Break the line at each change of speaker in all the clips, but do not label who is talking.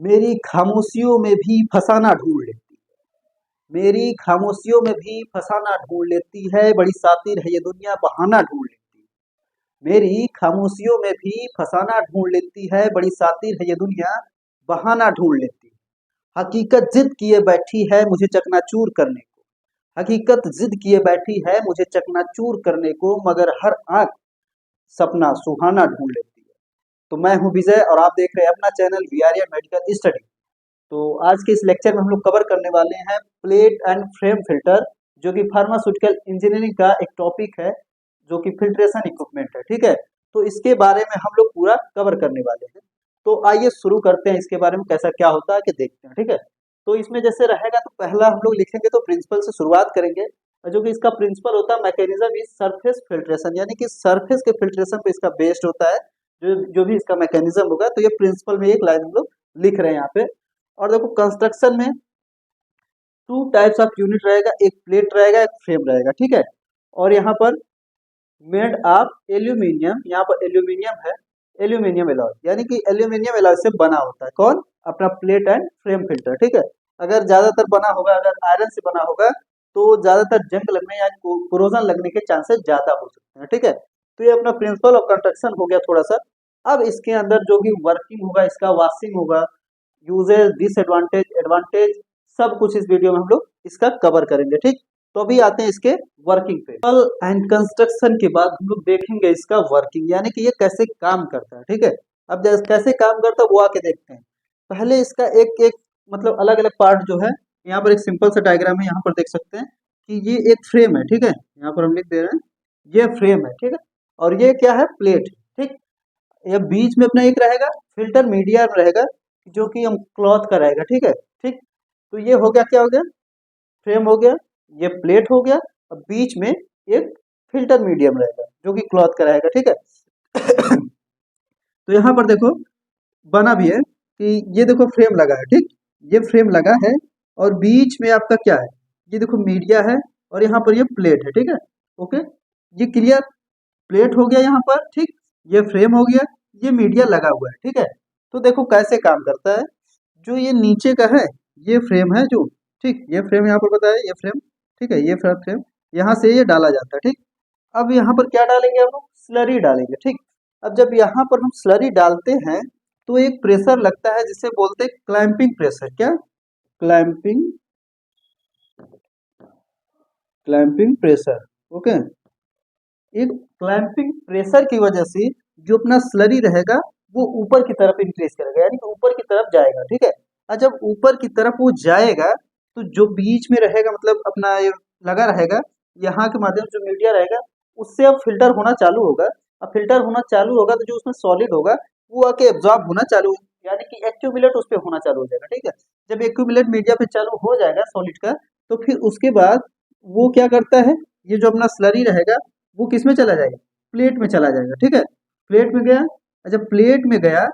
मेरी खामोशियों में भी फसाना ढूंढ लेती है। मेरी खामोशियों में भी फसाना ढूंढ लेती है, बड़ी शातिर है ये दुनिया बहाना ढूंढ लेती है। मेरी खामोशियों में भी फसाना ढूंढ लेती है, बड़ी शातिर है ये दुनिया बहाना ढूंढ लेती है। हकीकत जिद किए बैठी है मुझे चकनाचूर करने को। हकीकत जिद किए बैठी है मुझे चकनाचूर करने को, मगर हर आंख सपना सुहाना ढूंढ लेती है। तो मैं हूँ विजय और आप देख रहे हैं अपना चैनल वीआरए मेडिकल स्टडी। तो आज के इस लेक्चर में हम लोग कवर करने वाले हैं प्लेट एंड फ्रेम फिल्टर, जो कि फार्मास्यूटिकल इंजीनियरिंग का एक टॉपिक है, जो कि फिल्ट्रेशन इक्विपमेंट है। ठीक है, तो इसके बारे में हम लोग पूरा कवर करने वाले हैं। तो आइए शुरू करते हैं, इसके बारे में कैसा क्या होता है कि देखते हैं। ठीक है, तो इसमें जैसे रहेगा तो पहला हम लोग लिखेंगे तो प्रिंसिपल से शुरुआत करेंगे, जो कि इसका प्रिंसिपल होता है मैकेनिज्म इज सरफेस फिल्ट्रेशन, यानी कि सरफेस के फिल्ट्रेशन पे इसका बेस्ड होता है। जो जो भी इसका मैकेनिज्म होगा, तो ये प्रिंसिपल में एक लाइन हम लोग लिख रहे हैं यहाँ पे। और देखो कंस्ट्रक्शन में टू टाइप्स ऑफ यूनिट रहेगा, एक प्लेट रहेगा एक फ्रेम रहेगा। ठीक है, और यहाँ पर मेड ऑफ एल्यूमिनियम, यहाँ पर एल्यूमिनियम है, एल्यूमिनियम एलॉय, यानी कि एल्यूमिनियम एलॉय से बना होता है कौन, अपना प्लेट एंड फ्रेम फिल्टर। ठीक है, अगर ज्यादातर बना होगा, अगर आयरन से बना होगा तो ज्यादातर जंग लगने या कोरोजन लगने के चांसेस ज्यादा हो सकते हैं। ठीक है, तो ये अपना प्रिंसिपल ऑफ कंस्ट्रक्शन हो गया थोड़ा सा। अब इसके अंदर जो भी वर्किंग होगा, इसका वाशिंग होगा, यूजेस डिसएडवांटेज एडवांटेज, सब कुछ इस वीडियो में हम लोग इसका कवर करेंगे। ठीक, तो अभी आते हैं इसके वर्किंग पे। एंड कंस्ट्रक्शन के बाद हम लोग देखेंगे इसका वर्किंग, यानी कि ये कैसे काम करता है। ठीक है, अब जैसे कैसे काम करता है वो आके देखते हैं। पहले इसका एक एक मतलब अलग अलग पार्ट जो है, यहाँ पर एक सिंपल सा डायग्राम है, यहाँ पर देख सकते हैं कि ये एक फ्रेम है। ठीक है, यहाँ पर हम लिख दे रहे हैं ये फ्रेम है। ठीक है, और ये क्या है, प्लेट। ठीक, ये बीच में अपना एक रहेगा फिल्टर मीडिया रहेगा, जो कि हम क्लॉथ का रहेगा। ठीक है, ठीक, तो ये हो गया, क्या हो गया, फ्रेम हो गया, ये प्लेट हो गया, और बीच में एक फिल्टर मीडियम रहेगा जो कि क्लॉथ का रहेगा। ठीक है तो यहाँ पर देखो बना भी है कि ये देखो फ्रेम लगा है। ठीक, ये फ्रेम लगा है और बीच में आपका क्या है, ये देखो मीडिया है, और यहाँ पर ये प्लेट है। ठीक है, ओके, ये क्लियर, प्लेट हो गया यहाँ पर। ठीक, ये फ्रेम हो गया, ये मीडिया लगा हुआ है। ठीक है, तो देखो कैसे काम करता है। जो ये नीचे का है ये फ्रेम है जो, ठीक, ये फ्रेम यहाँ पर बताया, ये फ्रेम। ठीक है, ये फ्रेम यहाँ से ये डाला जाता है। ठीक, अब यहाँ पर क्या डालेंगे हम लोग, स्लरी डालेंगे। ठीक, अब जब यहाँ पर हम स्लरी डालते हैं तो एक प्रेशर लगता है जिसे बोलते हैं क्लैंपिंग प्रेशर। क्या, क्लैंपिंग, क्लैंपिंग प्रेशर। ओके, एक क्लैंपिंग प्रेशर की वजह से जो अपना स्लरी रहेगा वो ऊपर की तरफ इंक्रीज करेगा, यानी कि ऊपर की तरफ जाएगा। ठीक है, और जब ऊपर की तरफ वो जाएगा तो जो बीच में रहेगा, मतलब अपना ये लगा रहेगा, यहाँ के माध्यम से जो मीडिया रहेगा उससे अब फिल्टर होना चालू होगा। अब फिल्टर होना चालू होगा तो जो उसमें सॉलिड होगा वो आके एब्जॉर्ब होना चालू, यानी कि एक्यूमुलेट उस पर होना चालू हो जाएगा। ठीक है, जब एक्यूमुलेट मीडिया पे चालू हो जाएगा सॉलिड का, तो फिर उसके बाद वो क्या करता है, ये जो अपना स्लरी रहेगा वो किस में चला जाएगा, प्लेट में चला जाएगा। ठीक है, प्लेट में गया, जब प्लेट में गया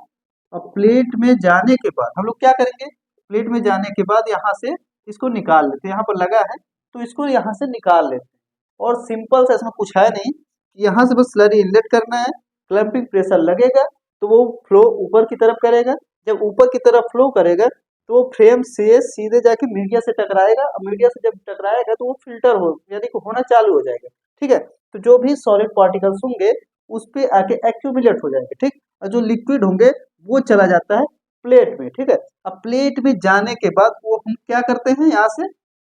और प्लेट में जाने के बाद हम लोग क्या करेंगे, प्लेट में जाने के बाद यहाँ से इसको निकाल लेते हैं, यहाँ पर लगा है तो इसको यहाँ से निकाल लेते हैं। और सिंपल सा, इसमें कुछ है नहीं, यहाँ से बस स्लरी इनलेट करना है, क्लैंपिंग प्रेशर लगेगा तो वो फ्लो ऊपर की तरफ करेगा। जब ऊपर की तरफ फ्लो करेगा तो वो फ्रेम से सीधे जाके मीडिया से टकराएगा, और मीडिया से जब टकराएगा तो वो फिल्टर हो, यानी कि होना चालू हो जाएगा। ठीक है, तो जो भी सॉलिड पार्टिकल्स होंगे उस पे आके एक्यूमुलेट हो जाएंगे। ठीक, और जो लिक्विड होंगे वो चला जाता है प्लेट में। ठीक है, अब प्लेट में जाने के बाद वो हम क्या करते हैं, यहाँ से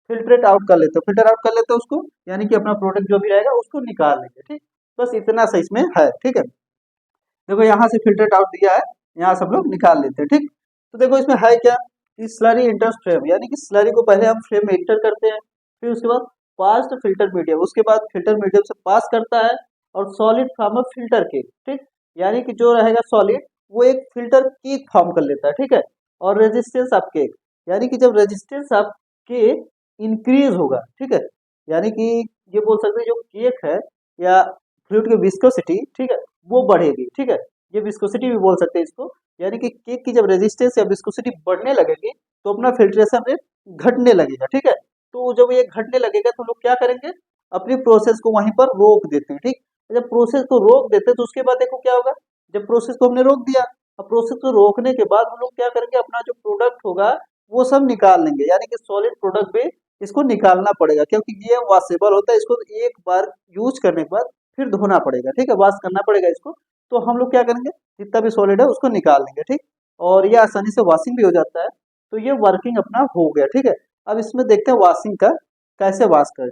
फिल्ट्रेट आउट कर लेते हैं, फिल्टर आउट कर लेते हैं उसको, यानी कि अपना प्रोडक्ट जो भी रहेगा उसको निकाल लेंगे। ठीक, बस इतना सा इसमें है। ठीक है, देखो यहाँ से फिल्ट्रेट आउट दिया है, यहाँ से हम लोग निकाल लेते हैं। ठीक, तो देखो इसमें है क्या, स्लरी इंटर फ्रेम, यानी कि स्लरी को पहले हम फ्रेम में इंटर करते हैं, फिर उसके बाद पास टू फिल्टर मीडियम, उसके बाद फिल्टर मीडियम से पास करता है, और solid form of filter cake. ठीक, यानी कि जो रहेगा सॉलिड वो एक फिल्टर केक फॉर्म कर लेता है। ठीक है, और रेजिस्टेंस ऑफ केक, यानी कि जब रेजिस्टेंस ऑफ केक इंक्रीज होगा, ठीक है, यानी कि ये बोल सकते हैं जो केक है या फ्लूइड की विस्कोसिटी, ठीक है, वो बढ़ेगी। ठीक है, ये विस्कोसिटी भी बोल सकते हैं इसको, यानी कि केक की जब रेजिस्टेंस या विस्कोसिटी बढ़ने लगेगी तो अपना फिल्ट्रेशन रेट घटने लगेगा। ठीक है, तो जब ये घटने लगेगा तो लोग क्या करेंगे, अपनी प्रोसेस को वहीं पर रोक देते हैं। ठीक, जब प्रोसेस को रोक देते हैं तो उसके बाद देखो क्या होगा, जब प्रोसेस को हमने रोक दिया, अब प्रोसेस को रोकने के बाद हम लोग क्या करेंगे, अपना जो प्रोडक्ट होगा वो सब निकाल लेंगे, यानी कि सॉलिड प्रोडक्ट भी इसको निकालना पड़ेगा, क्योंकि ये वॉशेबल होता है, इसको एक बार यूज करने के बाद फिर धोना पड़ेगा, ठीक है, वॉश करना पड़ेगा इसको। तो हम लोग क्या करेंगे, जितना भी सॉलिड है उसको निकाल लेंगे, ठीक। और ये आसानी से वॉशिंग भी हो जाता है। तो ये वर्किंग अपना हो गया, ठीक है। अब इसमें देखते हैं वॉशिंग का कैसे वॉश कर।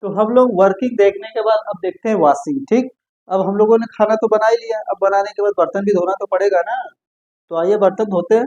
तो हम लोग वर्किंग देखने के बाद अब देखते हैं वॉशिंग, ठीक। अब हम लोगों ने खाना तो बना ही लिया, अब बनाने के बाद बर्तन भी धोना तो पड़ेगा ना। तो आइए बर्तन धोते हैं।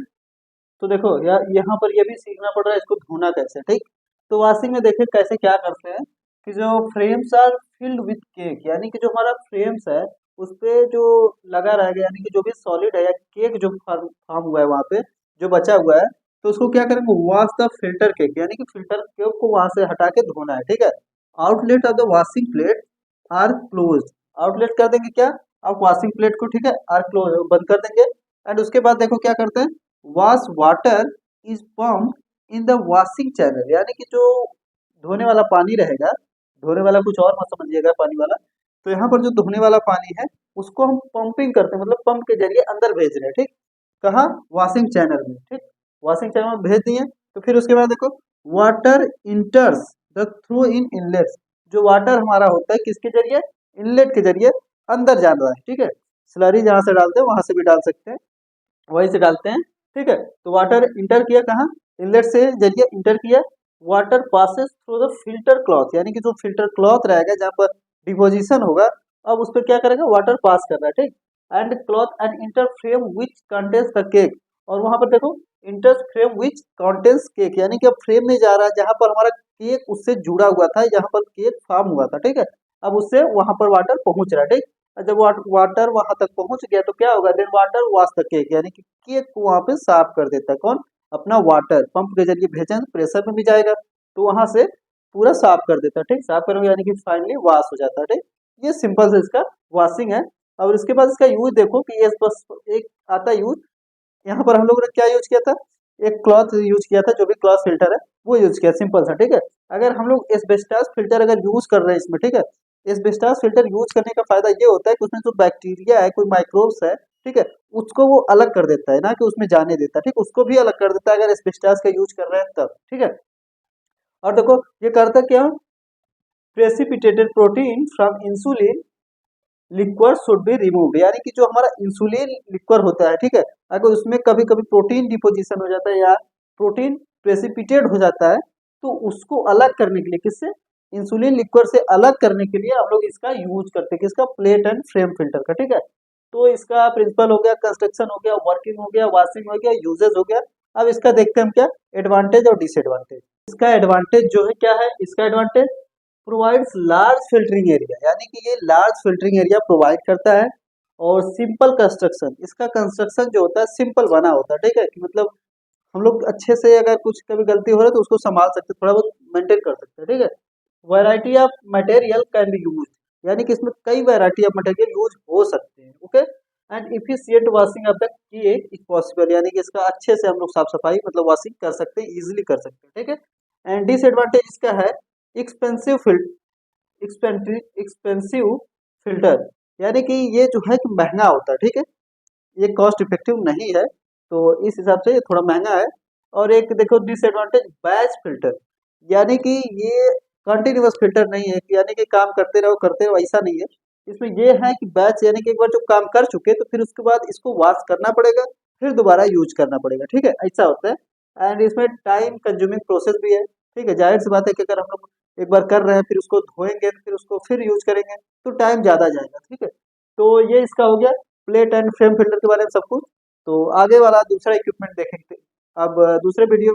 तो देखो यार यहाँ पर ये भी सीखना पड़ रहा है इसको धोना कैसे, ठीक। तो वॉशिंग में देखें कैसे क्या करते हैं कि जो frames are filled with cake, यानी कि जो हमारा फ्रेम्स है उस पे जो लगा रहेगा, यानी कि जो भी सॉलिड है या केक जो फॉर्म फॉर्म हुआ है वहाँ पे जो बचा हुआ है, तो उसको क्या करेंगे, वॉश द फिल्टर केक, यानी कि फिल्टर केक को वहां से हटा के धोना है, ठीक है। Outlet of the washing plate are close, outlet कर देंगे क्या, आप वॉशिंग प्लेट को, ठीक है, आर क्लोज बंद कर देंगे। एंड उसके बाद देखो क्या करते हैं, wash water is pump in the washing channel, यानी कि जो धोने वाला पानी रहेगा, धोने वाला कुछ और मत समझिएगा पानी वाला, तो यहाँ पर जो धोने वाला पानी है उसको हम पंपिंग करते हैं, मतलब पंप के जरिए अंदर भेज रहे हैं, ठीक। कहाँ, वॉशिंग चैनल में, ठीक। वॉशिंग चैनल में भेज दिए। तो फिर उसके बाद देखो water इंटर्स the through in inlets, जो वाटर हमारा होता है किसके जरिए, इनलेट के जरिए अंदर जा रहा है, ठीक है। स्लरी जहाँ से डालते हैं वहां से भी डाल सकते हैं, वहीं से डालते हैं, ठीक है। तो वाटर इंटर किया कहाँ, इनलेट से जरिए इंटर किया। Water passes through the filter cloth, यानी कि जो फिल्टर क्लॉथ रहेगा जहाँ पर डिपोजिशन होगा, अब उस पर क्या करेगा, वाटर पास कर रहा है, ठीक। And cloth and inter frame which contains the cake, और वहां पर देखो inter frame which contains cake, यानी कि अब फ्रेम में जा रहा है जहां पर हमारा केक उससे जुड़ा हुआ था, जहां पर केक फॉर्म हुआ था, ठीक है। अब उससे वहां पर वाटर पहुंच रहा है, ठीक। जब वाटर वहां तक पहुंच गया तो क्या होगा, then water wash the cake, यानी कि केक को वहां पे साफ कर देता है कौन, अपना वाटर पंप के जरिए भेजा तो प्रेशर में भी जाएगा, तो वहां से पूरा साफ कर देता है, ठीक। साफ करोगे यानी कि फाइनली वॉश हो जाता है, ठीक। ये सिंपल से इसका वॉशिंग है। और इसके बाद इसका यूज देखो कि ये बस एक आता है यूज, यहाँ पर हम लोगों ने क्या यूज किया था, एक क्लॉथ यूज किया था, जो भी क्लॉथ फिल्टर है वो यूज किया, सिंपल सा, ठीक है। अगर हम लोग एस्बेस्टॉस फिल्टर अगर यूज कर रहे हैं इसमें, ठीक है, एस्बेस्टॉस फिल्टर यूज करने का फायदा ये होता है कि उसमें जो बैक्टीरिया है, कोई माइक्रोब्स है, ठीक है, उसको वो अलग कर देता है, ना कि उसमें जाने देता है, ठीक, उसको भी अलग कर देता है अगर एस्बेस्टॉस का यूज कर रहे हैं तब, ठीक है। और देखो ये करता क्या, precipitated protein from insulin liquor should be removed, यानी कि जो हमारा इंसुलिन लिक्वर होता है, ठीक है, अगर उसमें कभी कभी प्रोटीन डिपोजिशन हो जाता है या प्रोटीन प्रेसिपिटेट हो जाता है, तो उसको अलग करने के लिए, किससे, इंसुलिन लिक्वर से अलग करने के लिए हम लोग इसका यूज करते हैं, किसका, प्लेट एंड फ्रेम फिल्टर का, ठीक है। तो इसका प्रिंसिपल हो गया, कंस्ट्रक्शन हो गया, वर्किंग हो गया, वॉशिंग हो गया, यूजेज हो गया। अब इसका देखते हैं हम क्या एडवांटेज और डिसएडवांटेज। इसका एडवांटेज जो है क्या है, इसका advantage provides large filtering area, यानी कि ये लार्ज फिल्टरिंग एरिया प्रोवाइड करता है। और सिंपल कंस्ट्रक्शन, इसका कंस्ट्रक्शन जो होता है सिंपल बना होता है, ठीक है, कि मतलब हम लोग अच्छे से अगर कुछ कभी गलती हो रहा है तो उसको संभाल सकते हैं, थोड़ा बहुत मेंटेन कर सकते हैं, ठीक है। Variety of material can be use, यानी कि इसमें कई वैरायटी ऑफ मटेरियल यूज हो सकते हैं, okay. And efficient washing of the cake is possible, यानी कि इसका अच्छे से हम लोग साफ सफाई मतलब वॉशिंग कर सकते हैं, इजिली कर सकते हैं, ठीक है। एंड डिसएडवांटेज इसका है एक्सपेंसिव एक्सपेंसिव फिल्टर, यानी कि ये जो है कि महंगा होता है, ठीक है, ये कॉस्ट इफेक्टिव नहीं है, तो इस हिसाब से ये थोड़ा महंगा है। और एक देखो डिसएडवांटेज बैच फिल्टर, यानी कि ये कंटिन्यूअस फिल्टर नहीं है, यानी कि काम करते रहो ऐसा नहीं है। इसमें ये है कि बैच, यानी कि एक बार जो काम कर चुके तो फिर उसके बाद इसको वॉश करना पड़ेगा, फिर दोबारा यूज करना पड़ेगा, ठीक है, ऐसा होता है। एंड इसमें टाइम कंज्यूमिंग प्रोसेस भी है, ठीक है, जाहिर सी बात है कि अगर हम लोग एक बार कर रहे हैं फिर उसको धोएंगे फिर उसको फिर यूज करेंगे तो टाइम ज़्यादा जाएगा, ठीक है। तो ये इसका हो गया प्लेट एंड फ्रेम फिल्टर के बारे में सब कुछ। तो आगे वाला दूसरा इक्विपमेंट देखेंगे अब दूसरे वीडियो